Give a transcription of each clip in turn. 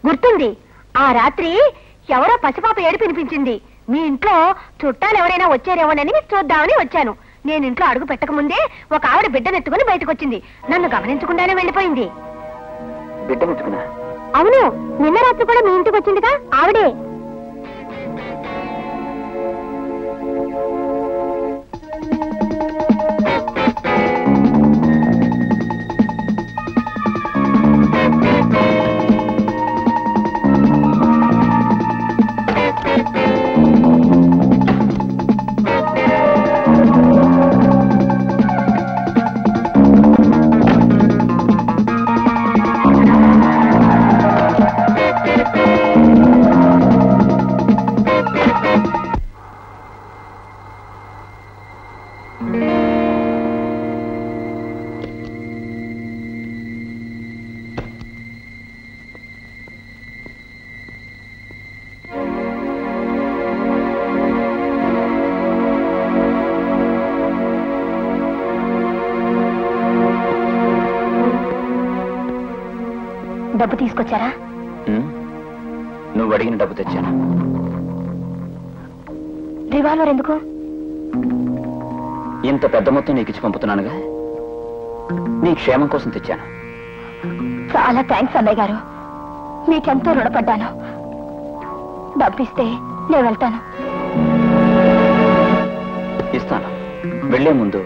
గుర్తుంది. ఆ రాత్రి ఎవరో పసిపాప ఏడుపు వినిపించింది. మీ ఇంట్లో చుట్టాలు ఎవరైనా వచ్చారేమోనని చూద్దామని వచ్చాను. నేను ఇంట్లో అడుగు పెట్టకముందే ఒక ఆవిడ బిడ్డనెత్తుకుని బయటకు వచ్చింది. నన్ను గమనించకుండానే వెళ్ళిపోయింది. బిడ్డనెత్తుకున్నా? అవును, నిన్న రాత్రి కూడా మీ ఇంటికి వచ్చిందిగా ఆవిడే. డబ్బు తీసుకొచ్చారా? నువ్వు అడిగిన డబ్బు తెచ్చాను. రివాల్వర్ ఎందుకు? ఇంత పెద్ద మొత్తం నీకు ఇచ్చి పంపుతున్నానుగా, నీ క్షేమం కోసం తెచ్చాను. చాలా థ్యాంక్స్ అన్నయ్య గారు, మీకెంతో రుణపడ్డాను. డబ్బిస్తే నేను వెళ్తాను. ఇస్తాను. వెళ్లే ముందు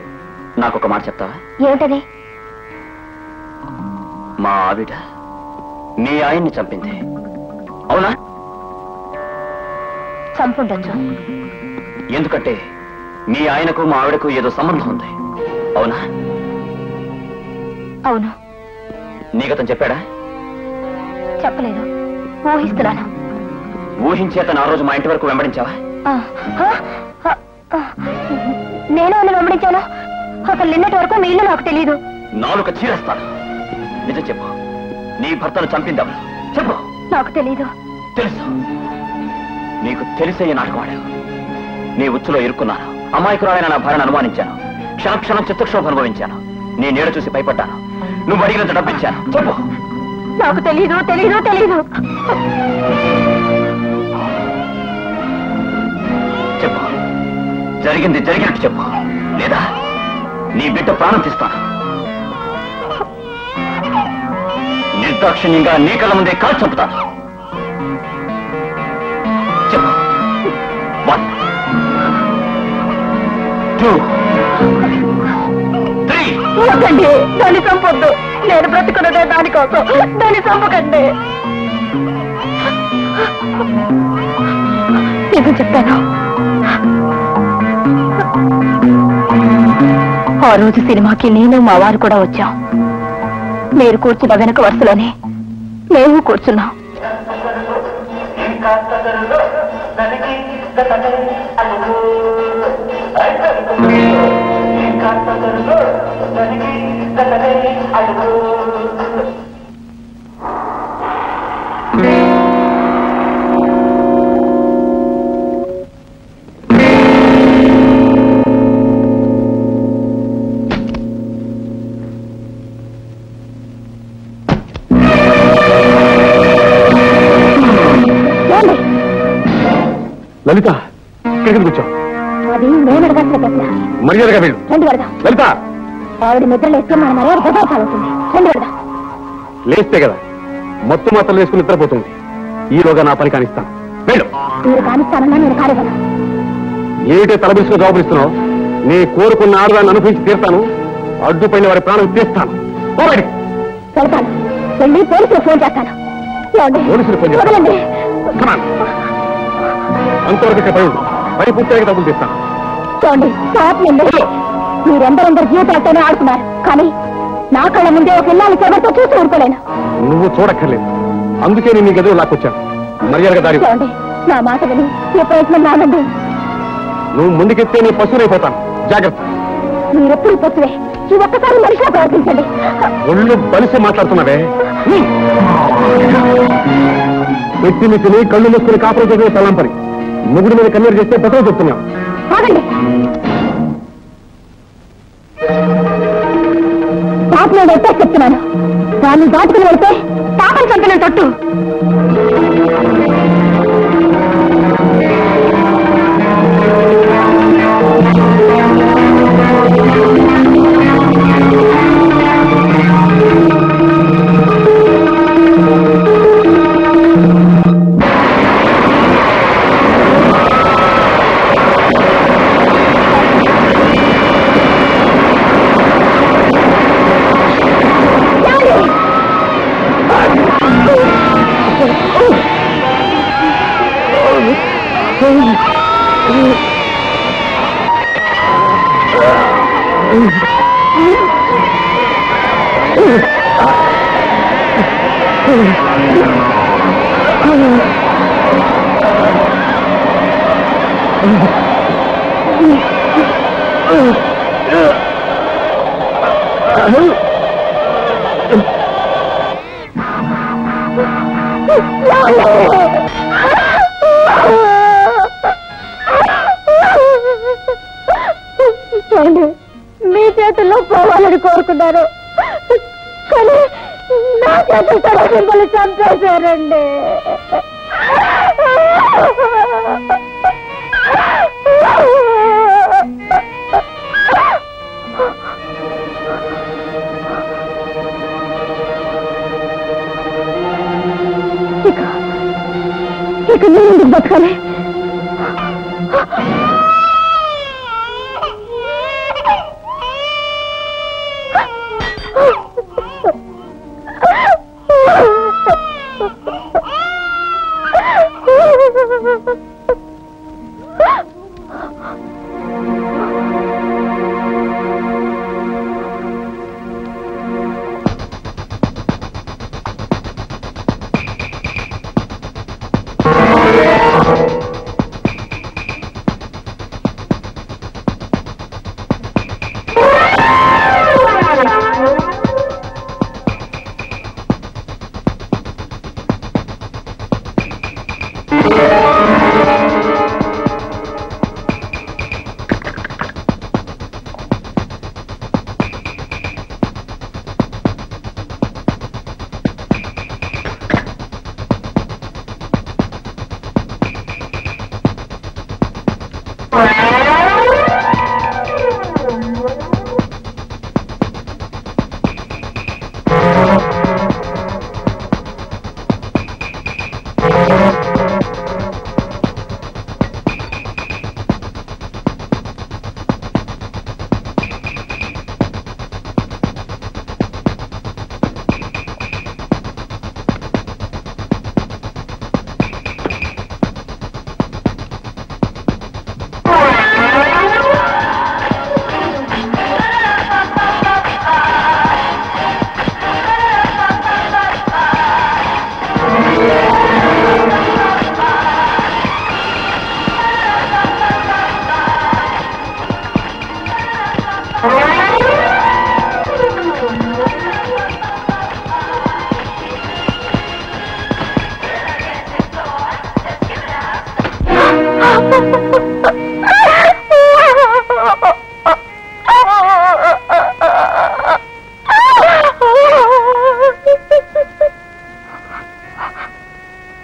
నాకు ఒక మాట చెప్తావా? ఏమిటది? మా ఆవిడ మీ ఆయన్ని చంపింది, అవునా? చంపుండొచ్చు. ఎందుకంటే మీ ఆయనకు మా ఆవిడకు ఏదో సంబంధం ఉంది, అవునా? అవును. నీకతను చెప్పాడా? చెప్పలేదు, ఊహిస్తున్నాను. ఊహించేతను ఆ రోజు మా ఇంటి వరకు వెంబడించావా? నేను వెంబడించాను. అసలు నిన్నటి వరకు మీ ఇల్లు నాకు తెలీదు. నాలుక చీరేస్తాను. నిజం చెప్పు, నీ భర్తను చంపిందెవరు? చెప్పు. నాకు తెలీదు. తెలుసు. నీకు తెలిసే నాటకం ఆడావు. నీ ఉచ్చులో ఇరుక్కున్నాను. అమాయకురాలైన నా భార్యను అనుమానించాను. క్షణ క్షణం చిత్తక్షోభ అనుభవించాను. నీ నీడ చూసి భయపడ్డాను. నువ్వు అడిగినంత డబ్బిచ్చాను. చెప్పు. నాకు తెలీదు, తెలీదు, తెలీదు. చెప్పు. జరిగింది జరిగినట్టు చెప్పు, లేదా నీ బిడ్డ ప్రాణం తీస్తాను. నిర్దాక్షిణ్యంగా నీ కళ్ళ ముందే కాల్చి చంపుతాను. చెప్పు. 1 2 3. వద్దండి, దాన్ని చంపొద్దు. నేను బ్రతుకున్నదే దానికోసం. దాన్ని చంపకండి. నిజం చెప్తాను. ఆ రోజు సినిమాకి నేను మా వారు కూడా వచ్చాం. మీరు కూర్చున్న వెనక వరుసలోనే మేము కూర్చున్నాం. లలిత, ఇక్కడికి వచ్చావు. అది నేను అడగాల్సిన ప్రశ్న. మర్యాదగా వెళ్ళు. రెండు పెడదాం. లలిత, ఆవిడ నిద్రలేస్తే మన మర్యాద గొడవవుతుంది. రెండు పెడదాం. లేస్తే కదా మొత్తం మాత్రం వేసుకుని నిద్రపోతుంది. ఈలోగా నా పని కానిస్తాను. వెళ్ళు. మీరు కానిస్తానన్నా నేను కానివ్వను. ఏమిటే తలబిసుకుని జవాబిస్తున్నావు? నీ కోరుకున్న ఆడదాన్ని అనుభవించి తీస్తాను. అడ్డుపైన వారి ప్రాణం తీస్తాను. వెళ్తాను. వెళ్ళి పోలీసులు ఫోన్ చేస్తాను. పోలీసులు ఫోన్ చేస్తాను. అంతవరకు ఇక్కడ పడి ఉండు. పని పూర్తిగా డబ్బులు తీస్తాను. చూడండి, మీరెందరెందరు జీవితాలతోనే ఆడుతున్నారు, కానీ నా కళ్ళ ముందే ఒక ఇల్లాలి ఎవరితో చూసి ఊరుకోలేను. నువ్వు చూడక్కర్లేదు, అందుకే నేను నీ గదిలో లాక్కొచ్చాను. మర్యాదగా దారి. చూడండి, నా మాట విని ఈ ప్రయత్నం రానండి. నువ్వు ముందుకెత్తే నీ పశువునైపోతాను. జాగ్రత్త. మీరెప్పుడు పశువే. ఈ ఒక్కసారి మనిషిగా ప్రవర్తించండి. ఒళ్ళు బలిసి మాట్లాడుతున్నావే. వ్యక్తి మిత్తిని కళ్ళు మూసుకుని కాపురం చేసే తలంపరి. ముగుడి మీద కన్నీరు చేస్తే బతులు చెప్తున్నాం. పాప నేను ఎట్టే చెప్తున్నాను. దాన్ని దాటుకుని వెళ్తే పాప ఎవరు చంపిన తొట్టు? మీ చేతుల్లో పోవాలని కోరుకున్నారు, కానీ నా చేతులతో మిమ్మల్ని చంపేశారండి. ఇక నేను ఎందుకు బతకాలి?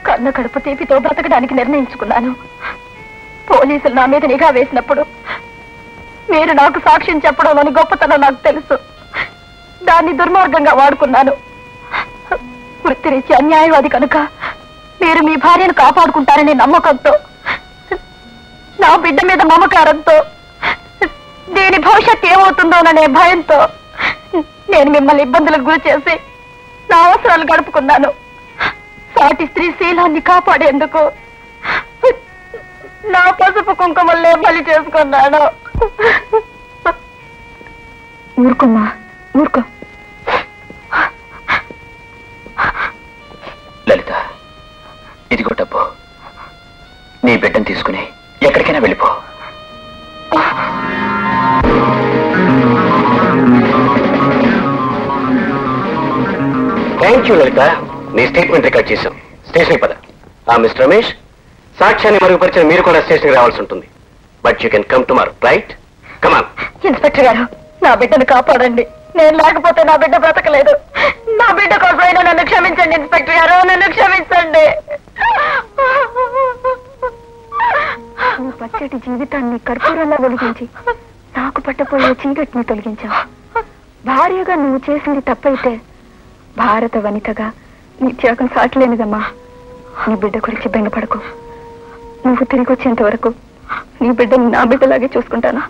కన్న కడుపు తీపితో బ్రతకడానికి నిర్ణయించుకున్నాను. పోలీసులు నా మీద నిఘా వేసినప్పుడు మీరు నాకు సాక్ష్యం చెప్పడంలోని గొప్పతనం నాకు తెలుసు. దాన్ని దుర్మార్గంగా వాడుకున్నాను. వృత్తిరీత్యా అన్యాయవాది కనుక మీరు మీ భార్యను కాపాడుకుంటారనే నమ్మకంతో, నా బిడ్డ మీద మమకారంతో, దీని భవిష్యత్తు ఏమవుతుందోననే భయంతో నేను మిమ్మల్ని ఇబ్బందులకు గురి చేసి నా అవసరాలు గడుపుకున్నాను. సాటి స్త్రీ శీలాన్ని కాపాడేందుకు నా పసుపు కుంకుమల్లే బలి చేసుకున్నాను. ఊరుకోమ్మా, ఊరుకో. లలిత, ఇదిగో డబ్బు. నీ బిడ్డను తీసుకుని ఎక్కడికైనా వెళ్ళిపో. థ్యాంక్ యూ లలిత. నీ స్టేట్మెంట్ రికార్డ్ చేశాం. స్టేషన్కి పద. మిస్టర్ రమేష్, సాక్ష్యాన్ని మరుగుపరిచిన మీరు కూడా స్టేషన్కి రావాల్సి ఉంటుంది. But you can come tomorrow, right? Come on. Inspector గారు, నా బిడ్డను కాపాడండి. నేను లేకపోతే నా బిడ్డ బ్రతకలేదు. నా బిడ్డ కోసమైనా నన్ను క్షమించండి ఇన్స్పెక్టర్ గారు, నన్ను క్షమించండి. నువ్వు పచ్చటి జీవితాన్ని కర్పూరంలా వెలిగించి నాకు పట్టపోయే చీకటిని తొలగించావు. భార్యగా నువ్వు చేసింది తప్పైతే భారత వనితగా నీ త్యాగం సాటలేనిదమ్మా. నీ బిడ్డ గురించి బెంగపడకు. నువ్వు తిరిగి వచ్చేంత వరకు నీ బిడ్డని నా బిడ్డలాగే చూసుకుంటానా?